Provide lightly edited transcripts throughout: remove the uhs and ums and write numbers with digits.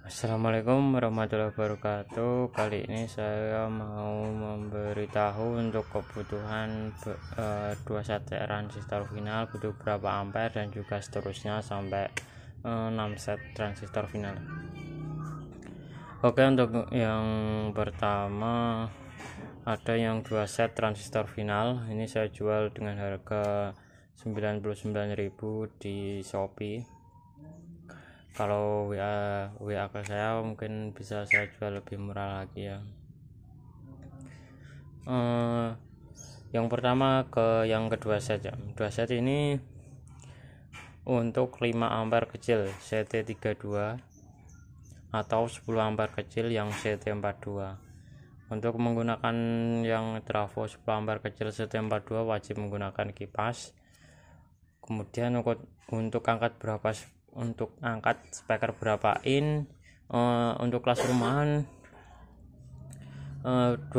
Assalamualaikum warahmatullahi wabarakatuh. Kali ini saya mau memberitahu untuk kebutuhan 2 set transistor final butuh berapa ampere dan juga seterusnya sampai 6 set transistor final. Oke, untuk yang pertama ada yang 2 set transistor final. Ini saya jual dengan harga 99.000 di Shopee. Kalau WA ke saya mungkin bisa saya jual lebih murah lagi ya. Yang pertama ke yang kedua set ya. Dua set ini untuk 5 ampere kecil CT32 atau 10 ampere kecil yang CT42. Untuk menggunakan yang trafo 10 ampere kecil CT42 wajib menggunakan kipas. Kemudian untuk angkat speaker berapa in, untuk kelas rumahan 12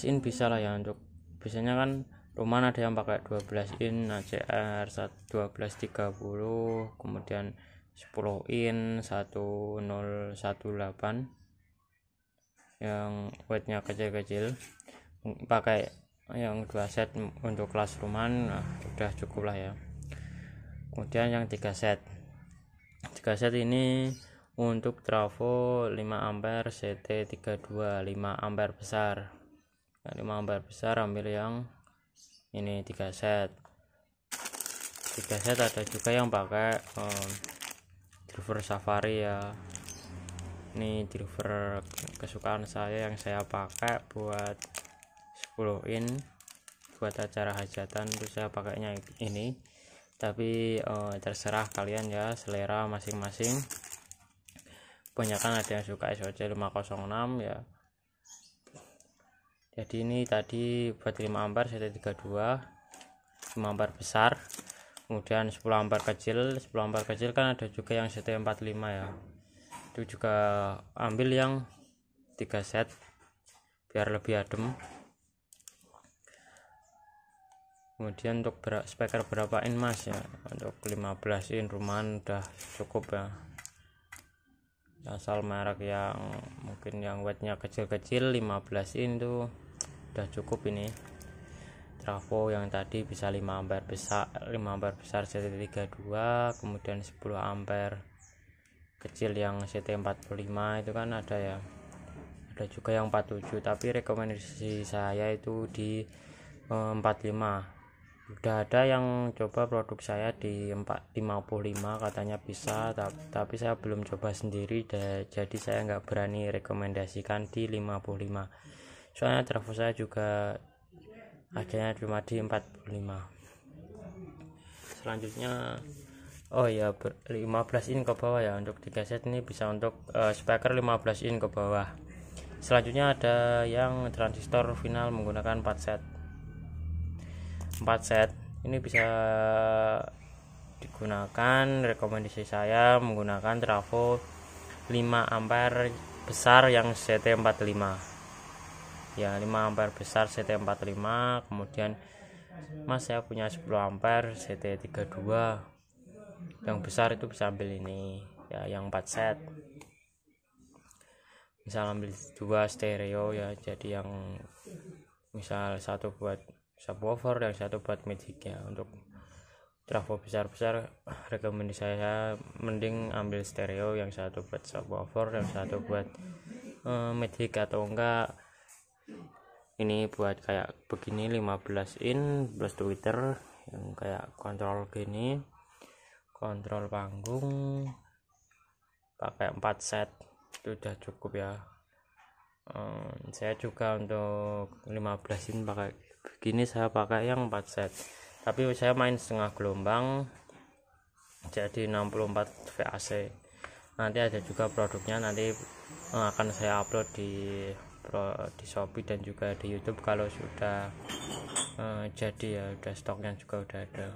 in bisa lah ya. Untuk biasanya kan rumahan ada yang pakai 12 in ACR 1230, kemudian 10 in 1018 yang weightnya kecil-kecil. Pakai yang 2 set untuk kelas rumahan udah cukup lah ya. Kemudian yang 3 set ini untuk trafo 5 ampere CT32 5 ampere besar. 5 ampere besar ambil yang ini 3 set. 3 set ada juga yang pakai driver Safari ya. Ini driver kesukaan saya yang saya pakai buat 10 in buat acara hajatan, itu saya pakainya ini. Tapi terserah kalian ya, selera masing-masing. Kebanyakan ada yang suka SOC 506 ya. Jadi ini tadi buat 5 ampere CT32 5 ampere besar, kemudian 10 ampere kecil. 10 ampere kecil kan ada juga yang CT45 ya. Itu juga ambil yang 3 set biar lebih adem. Kemudian untuk speaker berapa in mas ya, untuk 15 in rumahan udah cukup ya. Asal merek yang mungkin yang wattnya kecil-kecil 15 in tuh udah cukup. Ini trafo yang tadi bisa 5 ampere besar CT32, kemudian 10 ampere kecil yang CT45 itu kan ada ya. Ada juga yang 47, tapi rekomendasi saya itu di 45. Udah ada yang coba produk saya di 55 katanya bisa, tapi saya belum coba sendiri jadi saya nggak berani rekomendasikan di 55. Soalnya trafo saya juga adanya cuma di 45. Selanjutnya 15 in ke bawah ya. Untuk 3 set ini bisa untuk speaker 15 in ke bawah. Selanjutnya ada yang transistor final menggunakan 4 set ini bisa digunakan. Rekomendasi saya menggunakan trafo 5 ampere besar yang CT45 ya. 5 ampere besar CT45, kemudian mas saya punya 10 ampere CT32 yang besar, itu bisa ambil ini ya, yang 4 set. Misal ambil 2 stereo ya, jadi yang misal satu buat subwoofer, yang satu buat mic ya. Untuk trafo besar-besar rekomendasi saya mending ambil stereo, yang satu buat subwoofer, yang satu buat mic, atau enggak ini buat kayak begini 15 in plus tweeter yang kayak kontrol gini, kontrol panggung, pakai 4 set itu udah cukup ya. Saya juga untuk 15 in pakai begini, saya pakai yang 4 set, tapi saya main setengah gelombang jadi 64 VAC. Nanti ada juga produknya, nanti akan saya upload di Shopee dan juga di YouTube kalau sudah jadi ya, udah stoknya juga udah ada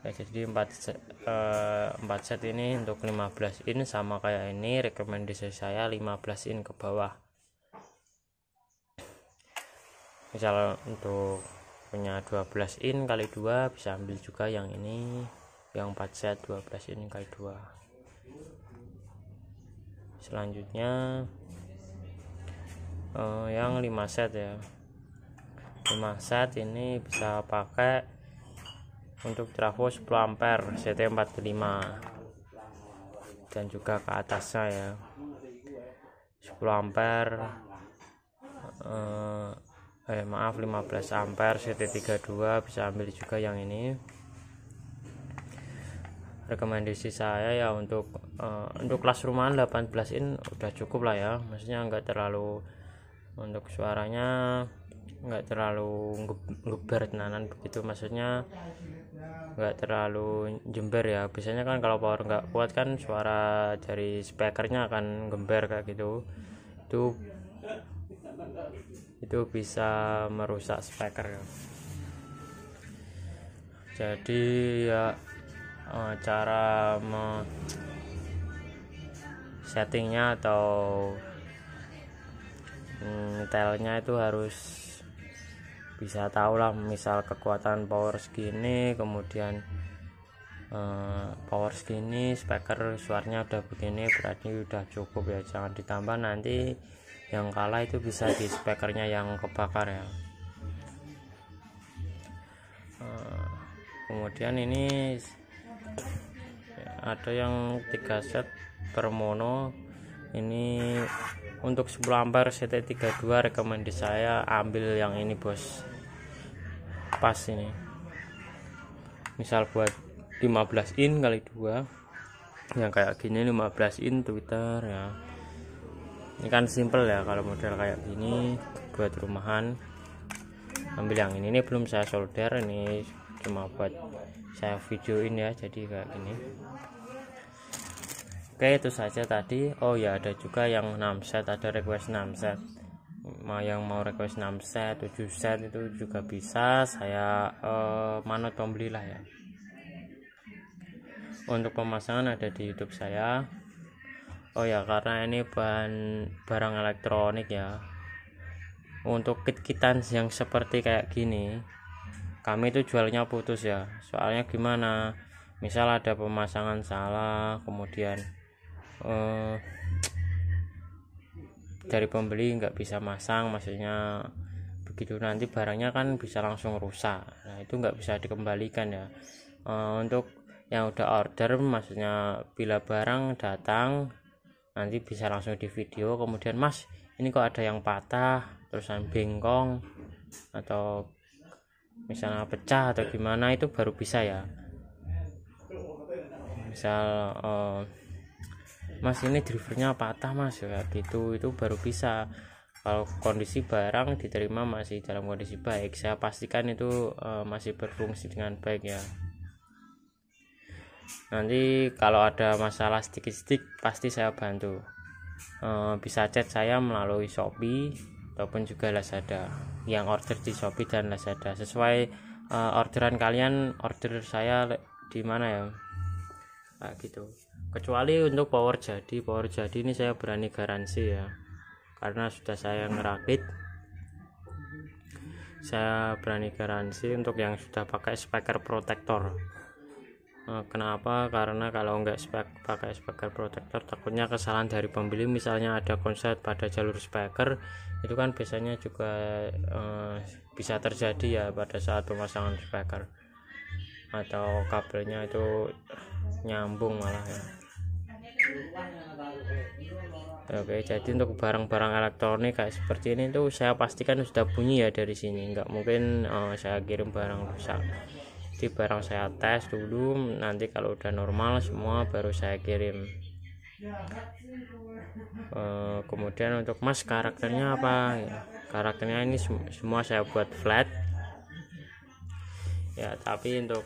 ya. Jadi 4 set ini untuk 15 in sama kayak ini. Rekomendasi saya 15 in ke bawah. Misal untuk punya 12 in kali 2 bisa ambil juga yang ini, yang 4 set 12 in kali 2. Selanjutnya yang 5 set ya, 5 set ini bisa pakai untuk trafo 10 ampere CT45 dan juga ke atasnya ya 10 ampere 15 ampere CT32 bisa ambil juga yang ini. Rekomendasi saya ya untuk kelas rumahan 18 in udah cukup lah ya, maksudnya nggak terlalu, untuk suaranya nggak terlalu ngeber tenanan begitu, maksudnya nggak terlalu jember ya. Biasanya kan kalau power nggak kuat kan suara dari speakernya akan gember kayak gitu, itu bisa merusak speaker ya. Jadi ya cara settingnya atau nyetelnya itu harus bisa tahu lah, misal kekuatan power segini, kemudian power segini, speaker suaranya udah begini, berarti udah cukup ya, jangan ditambah, nanti yang kalah itu bisa di speakernya yang kebakar ya. Kemudian ini ada yang 3 set per mono, ini untuk 10 ampere CT32 rekomendasi saya ambil yang ini bos, pas ini, misal buat 15 in kali 2 yang kayak gini, 15 in Twitter ya. Ini kan simple ya, kalau model kayak gini buat rumahan ambil yang ini belum saya solder, ini cuma buat saya videoin ya, jadi kayak gini. Oke, itu saja tadi. Oh ya, ada juga yang 6 set, ada request 6 set, yang mau request 6 set 7 set itu juga bisa, saya manut pembeli lah ya. Untuk pemasangan ada di YouTube saya. Oh ya, karena ini barang elektronik ya, untuk kit-kitan yang seperti kayak gini kami itu jualnya putus ya. Soalnya gimana, misal ada pemasangan salah, kemudian dari pembeli nggak bisa masang, maksudnya begitu, nanti barangnya kan bisa langsung rusak. Nah itu nggak bisa dikembalikan ya. Untuk yang udah order, maksudnya bila barang datang nanti bisa langsung di video, kemudian mas ini kok ada yang patah, terusan bengkong atau misalnya pecah atau gimana, itu baru bisa ya. Misal mas ini drivernya patah mas ya gitu, itu baru bisa. Kalau kondisi barang diterima masih dalam kondisi baik, saya pastikan itu masih berfungsi dengan baik ya. Nanti kalau ada masalah sedikit-sedikit pasti saya bantu. Bisa chat saya melalui Shopee ataupun juga Lazada, yang order di Shopee dan Lazada sesuai orderan kalian, order saya di mana ya, kayak gitu. Kecuali untuk power jadi ini saya berani garansi ya, karena sudah saya ngerakit, saya berani garansi untuk yang sudah pakai speaker protector. Kenapa? Karena kalau nggak pakai speaker protector, takutnya kesalahan dari pembeli, misalnya ada konslet pada jalur speaker, itu kan biasanya juga bisa terjadi ya pada saat pemasangan speaker, atau kabelnya itu nyambung malah ya. Oke, jadi untuk barang-barang elektronik kayak seperti ini tuh saya pastikan sudah bunyi ya dari sini, nggak mungkin saya kirim barang rusak. Jadi barang saya tes dulu, nanti kalau udah normal semua baru saya kirim. Kemudian untuk mas karakternya apa ya, karakternya ini semua saya buat flat ya, tapi untuk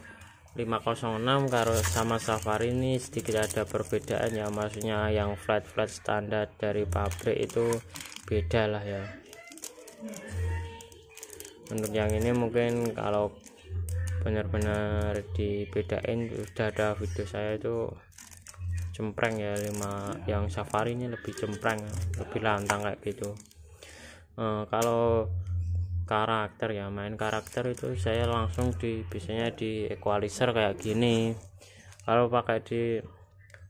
506 kalau sama Safari ini sedikit ada perbedaan ya, maksudnya yang flat standar dari pabrik itu beda lah ya. Untuk yang ini mungkin kalau benar-benar dibedain, sudah ada video saya itu cempreng ya, yang Safari ini lebih cempreng, lebih lantang kayak gitu. Kalau karakter ya, main karakter itu saya langsung biasanya di equalizer kayak gini. Kalau pakai di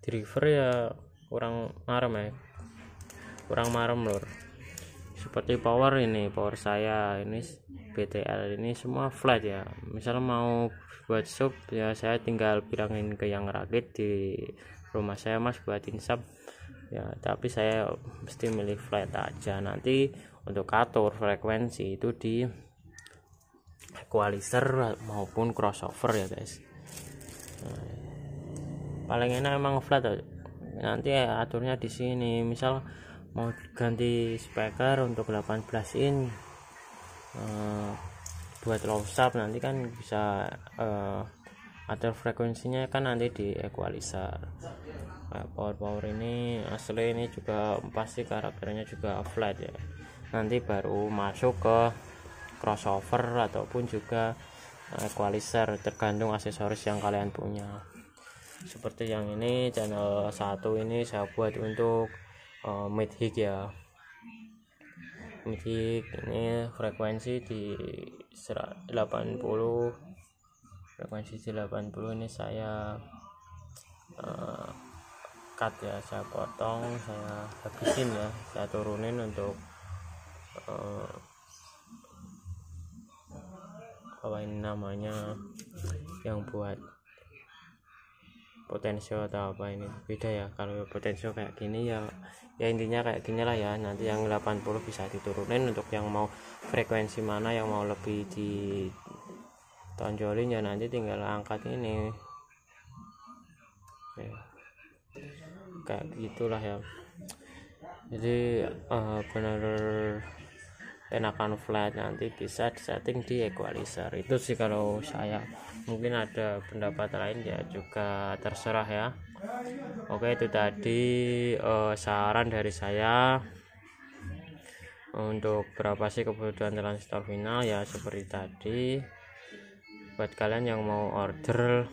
driver ya kurang marem ya, kurang marem lur. Seperti power saya ini BTL ini semua flat ya. Misal mau buat sub ya saya tinggal bilangin ke yang rakit di rumah saya, mas buatin sub ya, tapi saya mesti milih flat aja. Nanti untuk atur frekuensi itu di equalizer maupun crossover ya guys. Paling enak emang flat nanti aturnya di sini. Misal mau ganti speaker untuk 18 in buat low sub, nanti kan bisa atur frekuensinya kan nanti di equalizer. Power ini asli ini juga pasti karakternya juga flat ya, nanti baru masuk ke crossover ataupun juga equalizer, tergantung aksesoris yang kalian punya. Seperti yang ini channel 1 ini saya buat untuk mid-hig ya. Mid-hig ini frekuensi di 80, frekuensi di 80 ini saya cut ya, saya potong, saya habisin ya, saya turunin untuk apa ini namanya, yang buat potensio atau apa ini beda ya. Kalau potensio kayak gini ya intinya kayak gini lah ya. Nanti yang 80 bisa diturunin, untuk yang mau frekuensi mana yang mau lebih ditonjolin ya nanti tinggal angkat ini ya. Kayak gitulah ya. Jadi benar enakan flat, nanti bisa disetting di equalizer. Itu sih kalau saya. Mungkin ada pendapat lain ya juga terserah ya. Oke, itu tadi saran dari saya untuk berapa sih kebutuhan transistor final ya. Seperti tadi, buat kalian yang mau order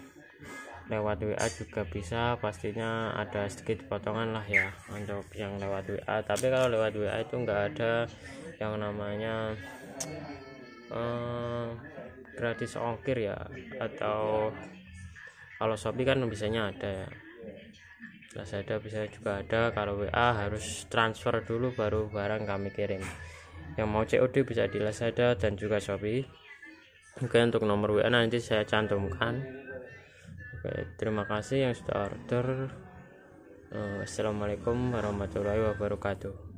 lewat WA juga bisa, pastinya ada sedikit potongan lah ya untuk yang lewat WA. Tapi kalau lewat WA itu enggak ada yang namanya gratis ongkir ya, atau kalau Shopee kan biasanya ada ya, Lazada bisa juga ada. Kalau WA harus transfer dulu baru barang kami kirim. Yang mau COD bisa di Lazada dan juga Shopee. Oke, untuk nomor WA nanti saya cantumkan. Oke, terima kasih yang sudah order. Assalamualaikum warahmatullahi wabarakatuh.